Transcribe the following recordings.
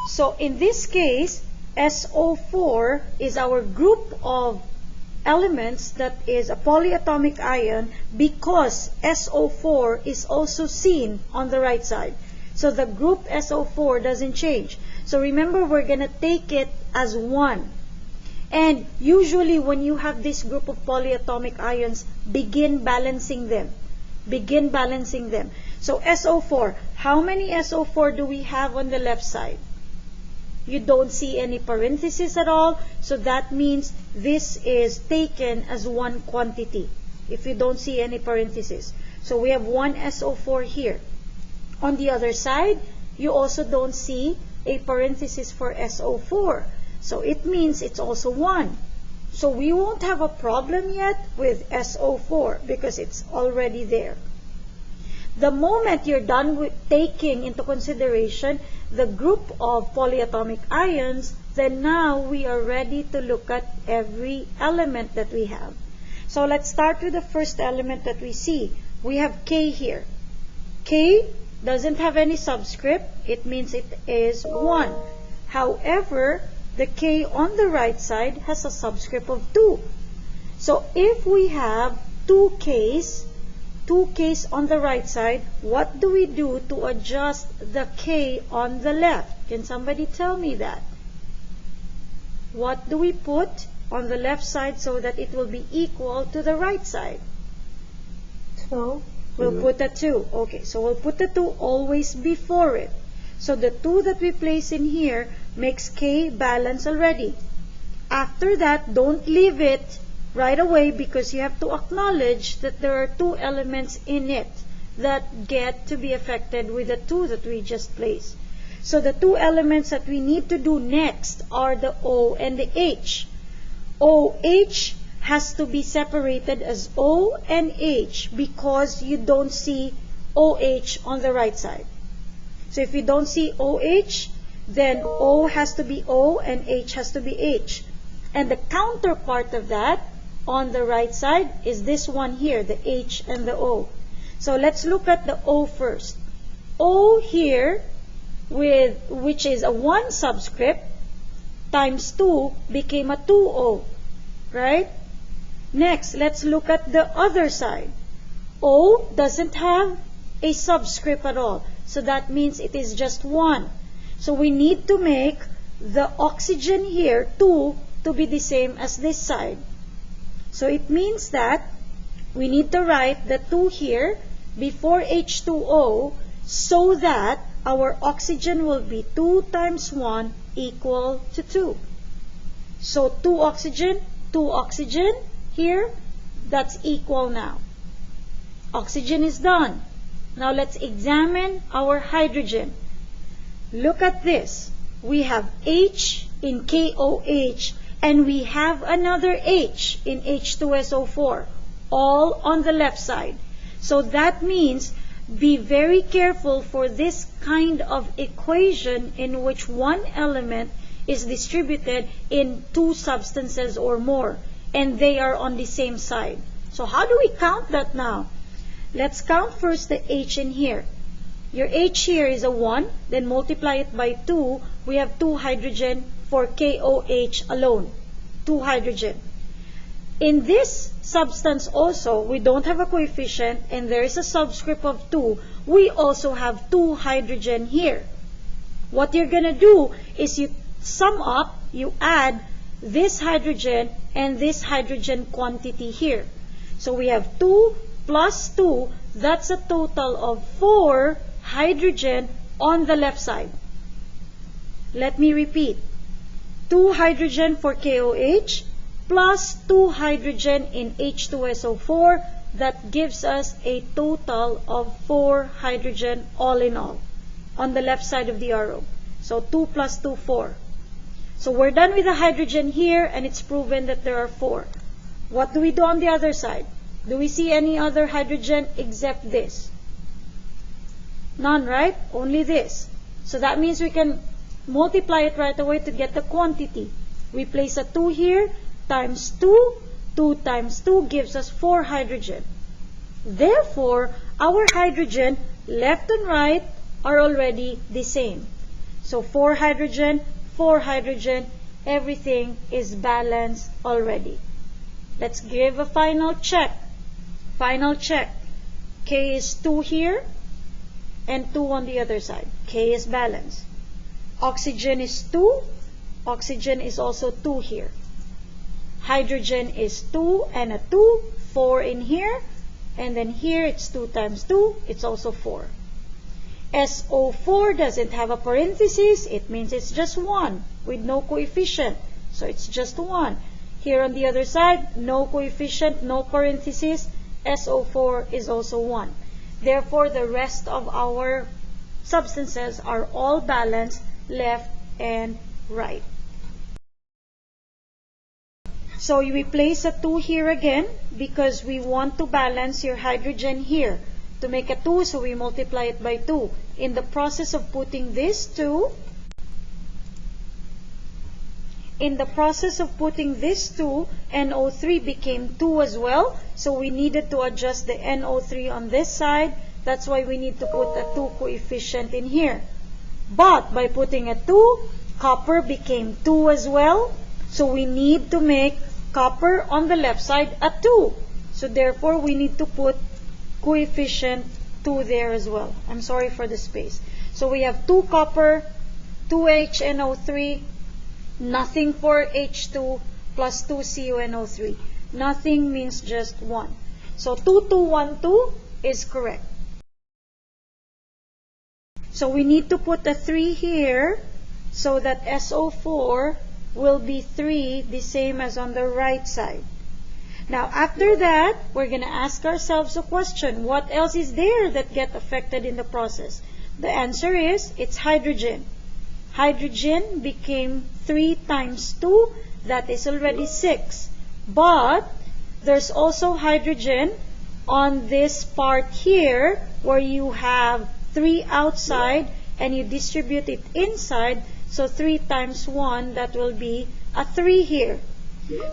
So in this case, SO4 is our group of elements that is a polyatomic ion because SO4 is also seen on the right side. So the group SO4 doesn't change. So remember, we're going to take it as 1. And usually when you have this group of polyatomic ions, begin balancing them. Begin balancing them. So SO4, how many SO4 do we have on the left side? You don't see any parentheses at all, so that means this is taken as one quantity if you don't see any parentheses. So we have one SO4 here. On the other side, you also don't see a parenthesis for SO4, so it means it's also 1. So we won't have a problem yet with SO4 because it's already there. The moment you're done with taking into consideration the group of polyatomic ions, then now we are ready to look at every element that we have. So let's start with the first element that we see. We have K here. K doesn't have any subscript. It means it is 1. However, the K on the right side has a subscript of 2. So if we have 2 Ks on the right side, what do we do to adjust the K on the left? Can somebody tell me that? What do we put on the left side so that it will be equal to the right side? 2. We'll put a 2. Okay, so we'll put the 2 always before it. So the 2 that we place in here makes K balance already. After that, don't leave it right away because you have to acknowledge that there are 2 elements in it that get to be affected with the 2 that we just placed. So the 2 elements that we need to do next are the O and the H. OH has to be separated as O and H because you don't see OH on the right side. So if you don't see OH, then O has to be O and H has to be H. And the counterpart of that on the right side is this one here, the H and the O. So let's look at the O first. O here, which is a 1 subscript, times 2 became a 2O, right? Next, let's look at the other side. O doesn't have a subscript at all, so that means it is just 1. So we need to make the oxygen here 2 to be the same as this side. So it means that we need to write the 2 here before H2O so that our oxygen will be 2 times 1 equal to 2. So 2 oxygen here, that's equal now. Oxygen is done. Now let's examine our hydrogen. Look at this. We have H in KOH and we have another H in H2SO4, all on the left side. So that means be very careful for this kind of equation in which one element is distributed in 2 substances or more, and they are on the same side. So how do we count that now? Let's count first the H in here. Your H here is a 1, then multiply it by 2. We have 2 hydrogen for KOH alone. 2 hydrogen. In this substance also, we don't have a coefficient and there is a subscript of 2. We also have 2 hydrogen here. What you're going to do is you sum up, you add this hydrogen and this hydrogen quantity here. So we have 2 plus 2, that's a total of 4 hydrogen on the left side. Let me repeat. 2 hydrogen for KOH plus 2 hydrogen in H2SO4, that gives us a total of 4 hydrogen all in all on the left side of the arrow. So 2 plus 2, 4. So we're done with the hydrogen here and it's proven that there are 4. What do we do on the other side? Do we see any other hydrogen except this? None, right? Only this. So that means we can multiply it right away to get the quantity. We place a 2 here, times 2. 2 times 2 gives us 4 hydrogen. Therefore, our hydrogen left and right are already the same. So 4 hydrogen, 4 hydrogen, everything is balanced already. Let's give a final check. Final check. K is 2 here and 2 on the other side. K is balanced. Oxygen is 2. Oxygen is also 2 here. Hydrogen is 2 and a 2. 4 in here. And then here it's 2 times 2. It's also 4. SO4 doesn't have a parenthesis. It means it's just 1 with no coefficient. So it's just 1. Here on the other side, no coefficient, no parenthesis. SO4 is also 1. Therefore, the rest of our substances are all balanced left and right. So we place a 2 here again because we want to balance your hydrogen here. To make a 2, so we multiply it by 2. In the process of putting this 2, NO3 became 2 as well. So we needed to adjust the NO3 on this side. That's why we need to put a 2 coefficient in here. But by putting a 2, copper became 2 as well. So we need to make copper on the left side a 2. So therefore, we need to put coefficient 2 there as well. I'm sorry for the space. So we have 2 copper, 2 HNO3, nothing for H2, plus 2 CuNO3. Nothing means just 1. So 2212 is correct. So we need to put a 3 here so that SO4 will be 3, the same as on the right side. Now, after that, we're going to ask ourselves a question. What else is there that get affected in the process? The answer is, it's hydrogen. Hydrogen became 3 times 2. That is already 6. But there's also hydrogen on this part here where you have 3 outside and you distribute it inside. So 3 times 1, that will be a 3 here.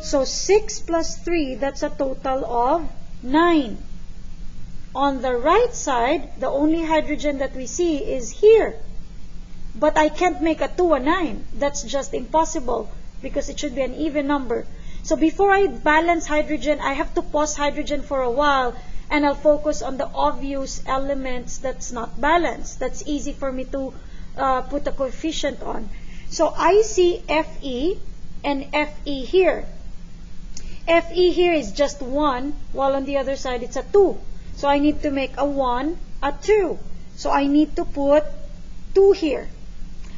So 6 plus 3, that's a total of 9. On the right side, the only hydrogen that we see is here. But I can't make a 2 a 9. That's just impossible because it should be an even number. So before I balance hydrogen, I have to pause hydrogen for a while and I'll focus on the obvious elements that's not balanced. That's easy for me to put a coefficient on. So I see Fe and Fe here. Fe here is just 1, while on the other side it's a 2. So I need to make a 1, a 2. So I need to put 2 here.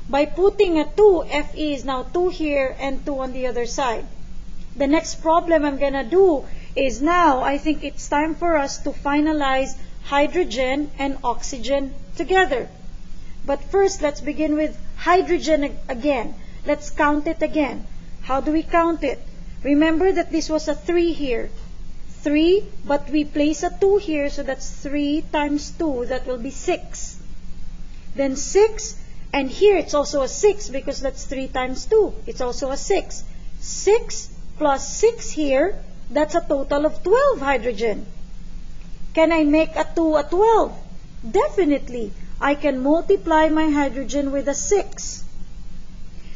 By putting a 2, Fe is now 2 here and 2 on the other side. The next problem I'm going to do is now I think it's time for us to finalize hydrogen and oxygen together. But first, let's begin with hydrogen again. Let's count it again. How do we count it? Remember that this was a 3 here. 3, but we place a 2 here, so that's 3 times 2. That will be 6. Then 6, and here it's also a 6 because that's 3 times 2. It's also a 6. 6 plus 6 here, that's a total of 12 hydrogen. Can I make a 2 a 12? Definitely. I can multiply my hydrogen with a 6.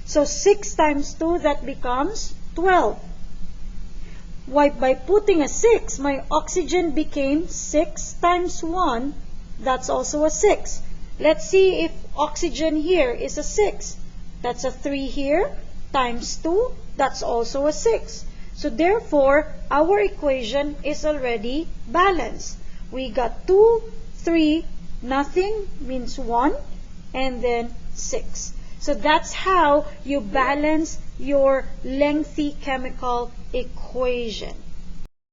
So 6 times 2, that becomes 12. By putting a 6, my oxygen became 6 times 1. That's also a 6. Let's see if oxygen here is a 6. That's a 3 here times 2. That's also a 6. So therefore, our equation is already balanced. We got 2, 3, nothing means 1, and then 6. So that's how you balance your lengthy chemical equation.